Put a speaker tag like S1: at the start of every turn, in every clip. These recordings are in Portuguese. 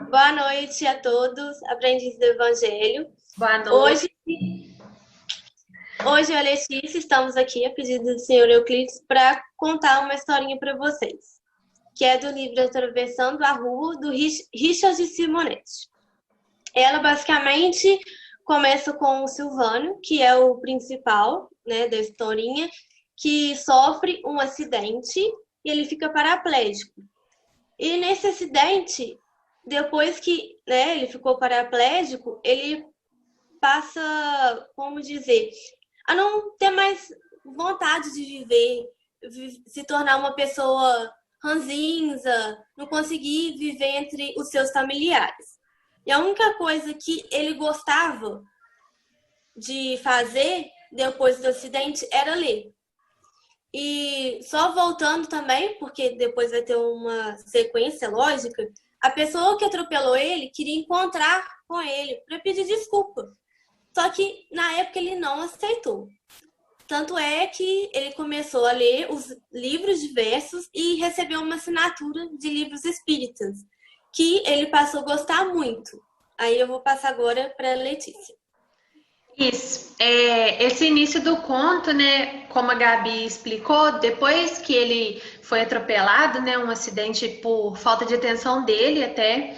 S1: Boa noite a todos, aprendizes do Evangelho.
S2: Boa noite.
S1: Hoje eu e a Letícia estamos aqui a pedido do senhor Euclides para contar uma historinha para vocês, que é do livro Atravessando a Rua, do Richard Simonetti. Ela basicamente começa com o Silvano, que é o principal, né, da historinha, que sofre um acidente e ele fica paraplégico. E nesse acidente, depois que, né, ele ficou paraplégico, ele passa, como dizer, a não ter mais vontade de viver, se tornar uma pessoa ranzinza, não conseguir viver entre os seus familiares. E a única coisa que ele gostava de fazer depois do acidente era ler. E só voltando também, porque depois vai ter uma sequência lógica, a pessoa que atropelou ele queria encontrar com ele para pedir desculpa. Só que na época ele não aceitou. Tanto é que ele começou a ler os livros diversos e recebeu uma assinatura de livros espíritas, que ele passou a gostar muito. Aí eu vou passar agora para a Letícia.
S2: Isso. Esse início do conto, né, como a Gabi explicou, depois que ele foi atropelado, né, um acidente por falta de atenção dele até,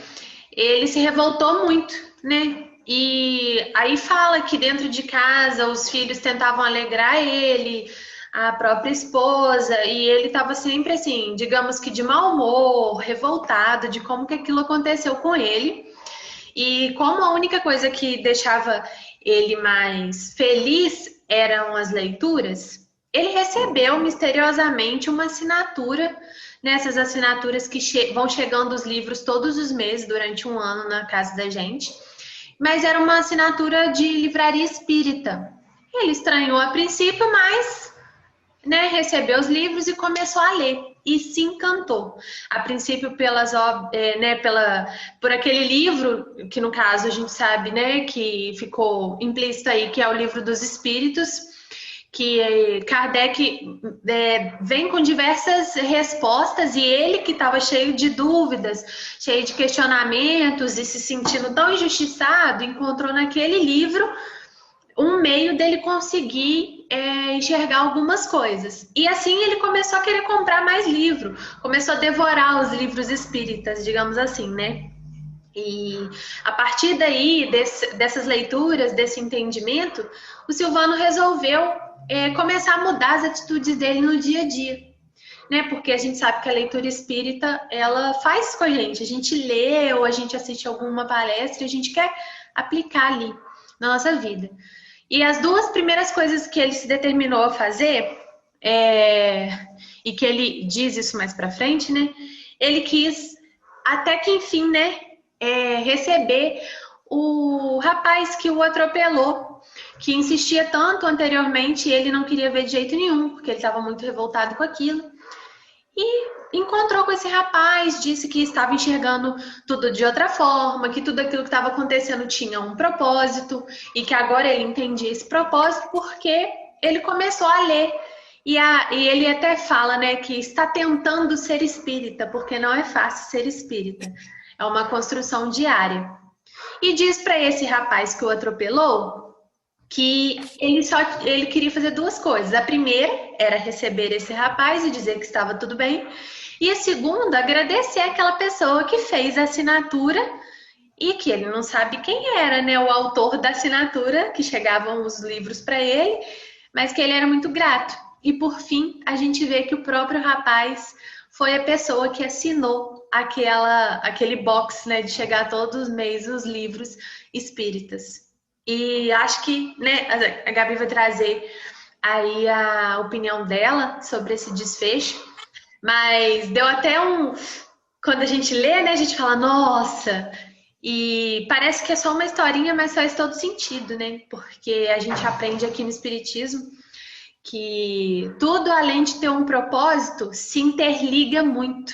S2: ele se revoltou muito, né? E aí fala que dentro de casa os filhos tentavam alegrar ele, a própria esposa, e ele estava sempre assim, digamos que de mau humor, revoltado de como que aquilo aconteceu com ele. E como a única coisa que deixava ele mais feliz eram as leituras, ele recebeu misteriosamente uma assinatura, nessas assinaturas que vão chegando os livros todos os meses durante um ano na casa da gente, mas era uma assinatura de livraria espírita. Ele estranhou a princípio, mas né, recebeu os livros e começou a ler e se encantou. A princípio por aquele livro, que no caso a gente sabe, né, que ficou implícito aí, que é o Livro dos Espíritos, que Kardec vem com diversas respostas e ele que estava cheio de dúvidas, cheio de questionamentos e se sentindo tão injustiçado, encontrou naquele livro um meio dele conseguir enxergar algumas coisas. E assim ele começou a querer comprar mais livro, começou a devorar os livros espíritas, digamos assim, né? E a partir daí, dessas leituras, desse entendimento, o Silvano resolveu começar a mudar as atitudes dele no dia a dia. Né? Porque a gente sabe que a leitura espírita, ela faz com a gente lê ou a gente assiste alguma palestra e a gente quer aplicar ali na nossa vida. E as duas primeiras coisas que ele se determinou a fazer, e que ele diz isso mais pra frente, né? Ele quis, até que enfim, né, receber o rapaz que o atropelou, que insistia tanto anteriormente e ele não queria ver de jeito nenhum, porque ele estava muito revoltado com aquilo. E encontrou com esse rapaz, disse que estava enxergando tudo de outra forma, que tudo aquilo que estava acontecendo tinha um propósito e que agora ele entendia esse propósito porque ele começou a ler. E ele até fala, né, que está tentando ser espírita, porque não é fácil ser espírita. É uma construção diária. E diz para esse rapaz que o atropelou que ele queria fazer duas coisas. A primeira era receber esse rapaz e dizer que estava tudo bem. E a segunda, agradecer aquela pessoa que fez a assinatura e que ele não sabe quem era, né, o autor da assinatura, que chegavam os livros para ele, mas que ele era muito grato. E por fim, a gente vê que o próprio rapaz foi a pessoa que assinou aquele box, né, de chegar todos os meses os livros espíritas. E acho que, né, a Gabi vai trazer aí a opinião dela sobre esse desfecho, mas deu até quando a gente lê, né, a gente fala, nossa, e parece que é só uma historinha, mas faz todo sentido, né, porque a gente aprende aqui no Espiritismo que tudo, além de ter um propósito, se interliga muito.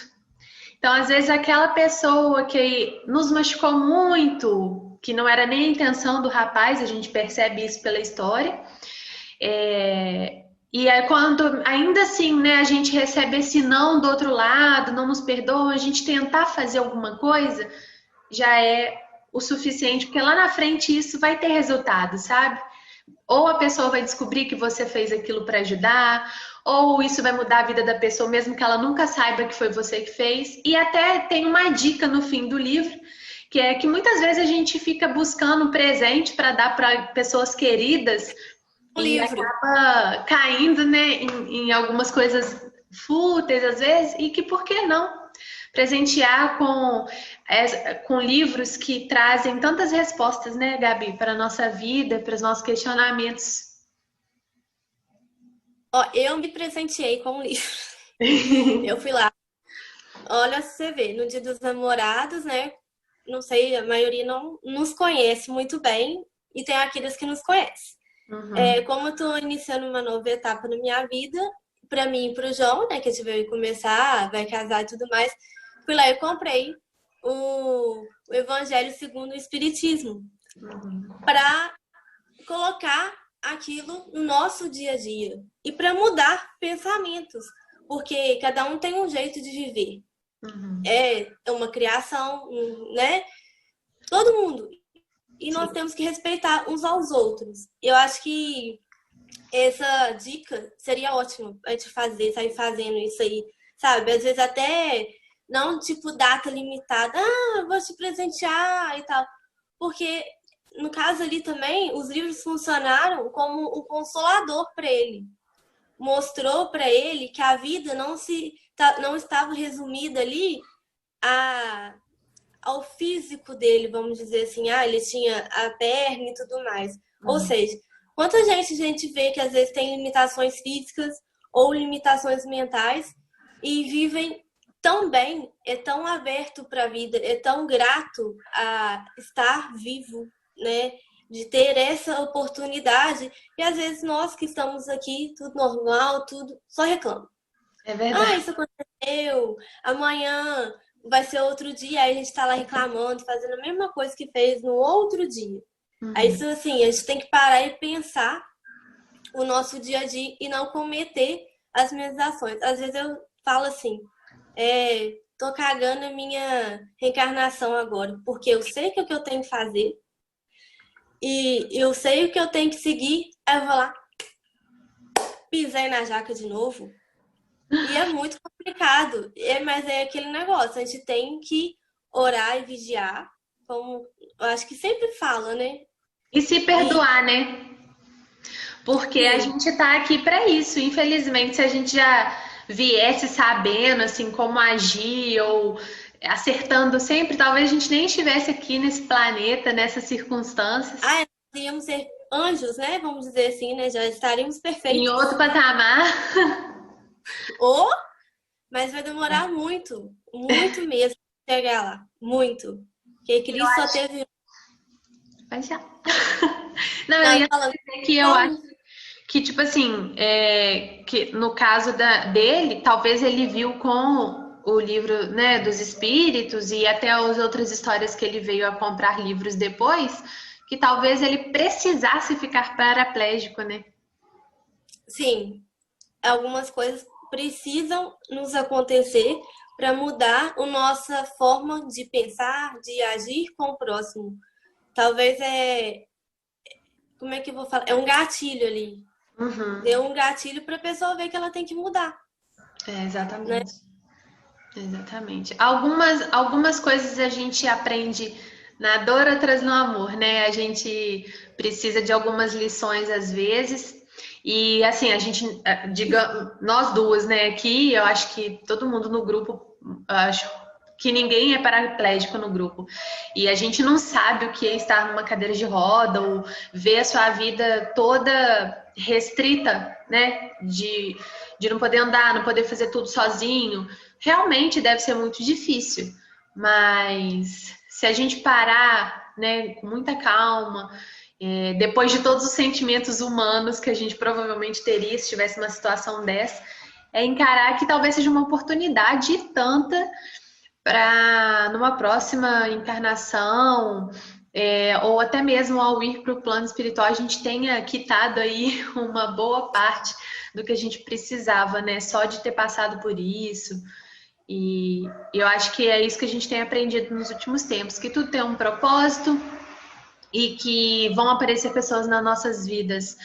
S2: Então, às vezes, aquela pessoa que nos machucou muito, que não era nem a intenção do rapaz, a gente percebe isso pela história. E aí, quando ainda assim, né, a gente recebe esse não do outro lado, não nos perdoa, a gente tentar fazer alguma coisa, já é o suficiente, porque lá na frente isso vai ter resultado, sabe? Ou a pessoa vai descobrir que você fez aquilo para ajudar, ou isso vai mudar a vida da pessoa, mesmo que ela nunca saiba que foi você que fez. E até tem uma dica no fim do livro, que é que muitas vezes a gente fica buscando um presente para dar para pessoas queridas e acaba caindo, né, em algumas coisas fúteis às vezes, e que por que não presentear com livros que trazem tantas respostas, né, Gabi, para a nossa vida, para os nossos questionamentos.
S1: Ó, eu me presenteei com um livro. Eu fui lá. Olha, você vê, no Dia dos Namorados, né? Não sei, a maioria não nos conhece muito bem e tem aqueles que nos conhecem. Como eu estou iniciando uma nova etapa na minha vida, para mim e para o João, né, que a gente vai começar, vai casar e tudo mais, fui lá e comprei o Evangelho segundo o Espiritismo para colocar aquilo no nosso dia a dia e para mudar pensamentos, porque cada um tem um jeito de viver. É uma criação, né? Todo mundo. E nós temos que respeitar uns aos outros. Eu acho que essa dica seria ótima a gente fazer, sair fazendo isso aí, sabe? Às vezes até não tipo data limitada, vou te presentear e tal. Porque no caso ali também, os livros funcionaram como um consolador para ele. Mostrou para ele que a vida não estava resumida ali ao físico dele, vamos dizer assim. Ele tinha a perna e tudo mais. Ou seja, quanta gente vê que às vezes tem limitações físicas ou limitações mentais e vivem tão bem, é tão aberto para a vida, é tão grato a estar vivo, né? De ter essa oportunidade. E às vezes nós que estamos aqui, tudo normal, tudo, só reclamamos.
S2: É verdade.
S1: Isso aconteceu, amanhã vai ser outro dia, aí a gente tá lá reclamando, fazendo a mesma coisa que fez no outro dia. Aí isso assim, a gente tem que parar e pensar o nosso dia a dia e não cometer as minhas ações. Às vezes eu falo assim, tô cagando a minha reencarnação agora, porque eu sei que é o que eu tenho que fazer e eu sei o que eu tenho que seguir, aí eu vou lá, pisei na jaca de novo. E é muito complicado, mas é aquele negócio, a gente tem que orar e vigiar, como eu acho que sempre fala, né?
S2: E se perdoar, né? Porque a gente tá aqui para isso. Infelizmente, se a gente já viesse sabendo assim como agir ou acertando sempre, talvez a gente nem estivesse aqui nesse planeta, nessas circunstâncias.
S1: Iríamos ser anjos, né? Vamos dizer assim, né? Já estaríamos perfeitos.
S2: Em outro patamar.
S1: Mas vai demorar muito, muito mesmo pra chegar lá. Muito. Porque Cristo só teve.
S2: Vai já. Não, eu ia dizer que eu acho que, tipo assim, que no caso dele, talvez ele viu com o livro, né, dos espíritos e até as outras histórias que ele veio a comprar livros depois, que talvez ele precisasse ficar paraplégico, né?
S1: Sim. Algumas coisas precisam nos acontecer para mudar a nossa forma de pensar, de agir com o próximo. Talvez como é que eu vou falar? É um gatilho ali. Deu um gatilho para a pessoa ver que ela tem que mudar.
S2: Exatamente. Né? Exatamente. Algumas coisas a gente aprende na dor, outras no amor, né? A gente precisa de algumas lições às vezes. E assim, a gente, nós duas, né, aqui, eu acho que todo mundo no grupo, acho que ninguém é paraplégico no grupo. E a gente não sabe o que é estar numa cadeira de roda ou ver a sua vida toda restrita, né, de não poder andar, não poder fazer tudo sozinho. Realmente deve ser muito difícil, mas se a gente parar, né, com muita calma, depois de todos os sentimentos humanos que a gente provavelmente teria se tivesse uma situação dessa, encarar que talvez seja uma oportunidade tanta para numa próxima encarnação, ou até mesmo ao ir para o plano espiritual, a gente tenha quitado aí uma boa parte do que a gente precisava, né? Só de ter passado por isso. E eu acho que é isso que a gente tem aprendido nos últimos tempos, que tudo tem um propósito e que vão aparecer pessoas nas nossas vidas.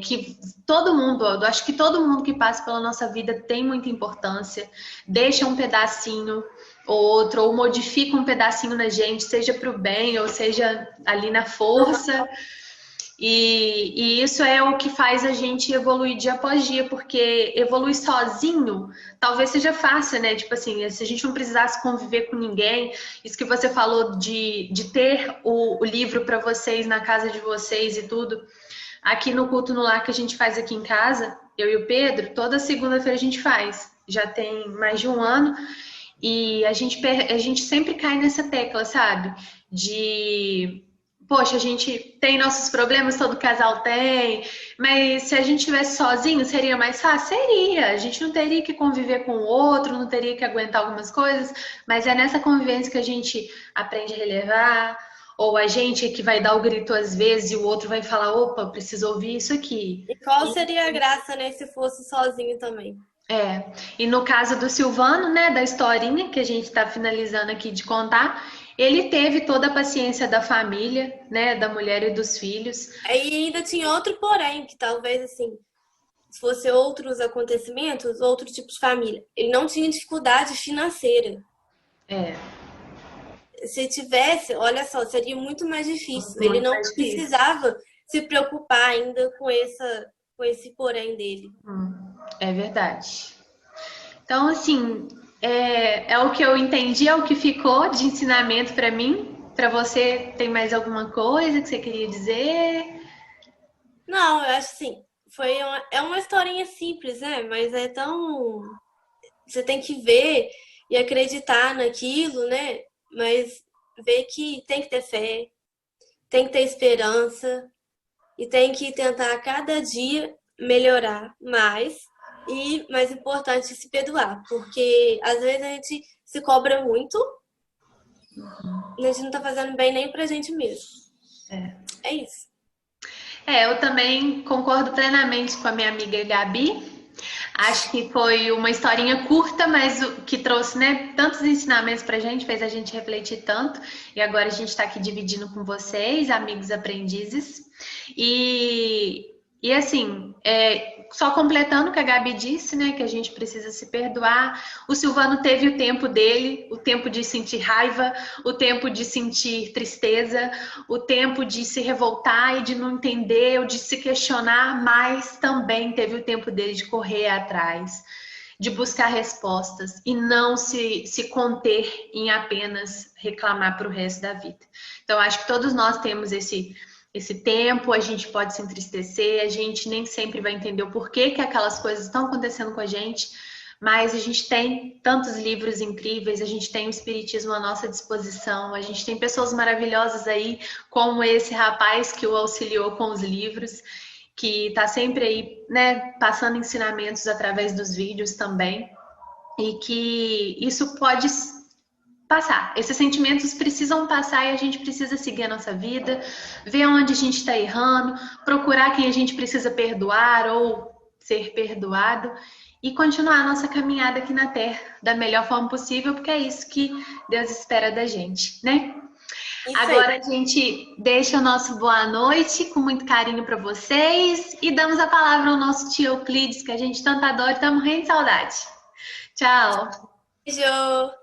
S2: Que todo mundo, eu acho que todo mundo que passa pela nossa vida tem muita importância, deixa um pedacinho ou outro, ou modifica um pedacinho na gente, seja para o bem ou seja ali na força. E isso é o que faz a gente evoluir dia após dia, porque evoluir sozinho talvez seja fácil, né? Tipo assim, se a gente não precisasse conviver com ninguém, isso que você falou de ter o livro para vocês na casa de vocês e tudo. Aqui no Culto no Lar que a gente faz aqui em casa, eu e o Pedro, toda segunda-feira a gente faz. Já tem mais de um ano. E a gente sempre cai nessa tecla, sabe? De, poxa, a gente tem nossos problemas, todo casal tem, mas se a gente estivesse sozinho, seria mais fácil? Seria. A gente não teria que conviver com o outro, não teria que aguentar algumas coisas, mas é nessa convivência que a gente aprende a relevar, ou a gente é que vai dar o grito às vezes e o outro vai falar, opa, preciso ouvir isso aqui.
S1: E qual seria a graça, né, se fosse sozinho também?
S2: E no caso do Silvano, né, da historinha que a gente está finalizando aqui de contar, ele teve toda a paciência da família, né, da mulher e dos filhos.
S1: Aí ainda tinha outro porém, que talvez, assim, se fosse outros acontecimentos, outro tipo de família. Ele não tinha dificuldade financeira.
S2: É,
S1: Se tivesse, olha só, seria muito mais difícil. Ele
S2: muito
S1: não
S2: mais difícil.
S1: precisava se preocupar ainda com esse porém dele.
S2: É verdade. Então, assim, é o que eu entendi, é o que ficou de ensinamento para mim. Para você, tem mais alguma coisa que você queria dizer?
S1: Não, eu acho assim, é uma historinha simples, né? Mas é tão. Você tem que ver e acreditar naquilo, né? Mas ver que tem que ter fé, tem que ter esperança e tem que tentar cada dia melhorar mais e, mais importante, se perdoar, porque às vezes a gente se cobra muito e a gente não tá fazendo bem nem pra gente mesmo. É isso.
S2: Eu também concordo plenamente com a minha amiga Gabi. Acho que foi uma historinha curta, mas que trouxe, né, tantos ensinamentos pra gente, fez a gente refletir tanto. E agora a gente está aqui dividindo com vocês, amigos aprendizes. E assim, só completando o que a Gabi disse, né, que a gente precisa se perdoar. O Silvano teve o tempo dele, o tempo de sentir raiva, o tempo de sentir tristeza, o tempo de se revoltar e de não entender, ou de se questionar, mas também teve o tempo dele de correr atrás, de buscar respostas e não se conter em apenas reclamar para o resto da vida. Então, acho que todos nós temos esse tempo, a gente pode se entristecer, a gente nem sempre vai entender o porquê que aquelas coisas estão acontecendo com a gente, mas a gente tem tantos livros incríveis, a gente tem o Espiritismo à nossa disposição, a gente tem pessoas maravilhosas aí, como esse rapaz que o auxiliou com os livros, que está sempre aí, né, passando ensinamentos através dos vídeos também, e que isso pode passar. Esses sentimentos precisam passar e a gente precisa seguir a nossa vida, ver onde a gente está errando, procurar quem a gente precisa perdoar ou ser perdoado e continuar a nossa caminhada aqui na Terra da melhor forma possível, porque é isso que Deus espera da gente, né? Agora a gente deixa o nosso boa noite com muito carinho para vocês e damos a palavra ao nosso tio Euclides, que a gente tanto adora e está morrendo de saudade. Tchau!
S1: Beijo!